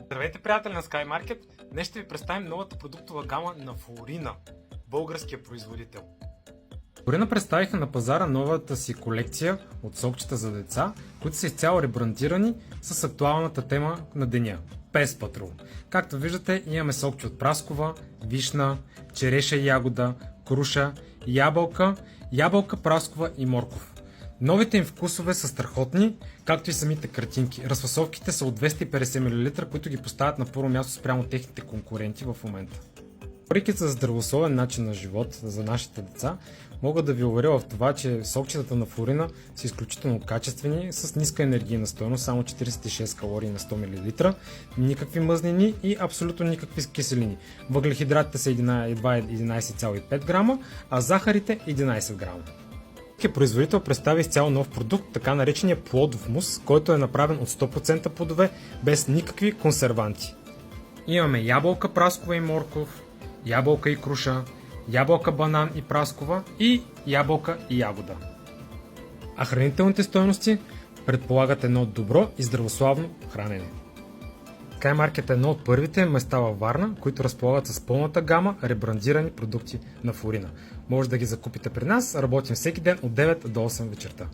Здравейте, приятели на Sky Market! Днес ще ви представим новата продуктова гама на Флорина, българския производител. Флорина представиха на пазара новата си колекция от сокчета за деца, които са изцяло ребрандирани с актуалната тема на деня – Pest Patrol. Както виждате, имаме сокче от праскова, вишна, череша и ягода, круша, ябълка, праскова и морков. Новите им вкусове са страхотни, както и самите картинки. Разфасовките са от 250 мл, които ги поставят на първо място спрямо техните конкуренти в момента. Говорейки за здравословен начин на живот за нашите деца, мога да ви уверя в това, че сокчетата на Флорина са изключително качествени, с ниска енергийна стойност, само 46 калории на 100 мл, никакви мъзнини и абсолютно никакви киселини. Въглехидратите са едва 11,5 грама, а захарите 11 грама. Производител представи изцяло нов продукт, така наречения плодов мус, който е направен от 100% плодове, без никакви консерванти. Имаме ябълка, праскова и морков, ябълка и круша, ябълка, банан и праскова и ябълка и ягода. А хранителните стойности предполагат едно добро и здравословно хранене. Sky Market е едно от първите места във Варна, които разполагат с пълната гама ребрандирани продукти на Флорина. Може да ги закупите при нас, работим всеки ден от 9 до 8 вечерта.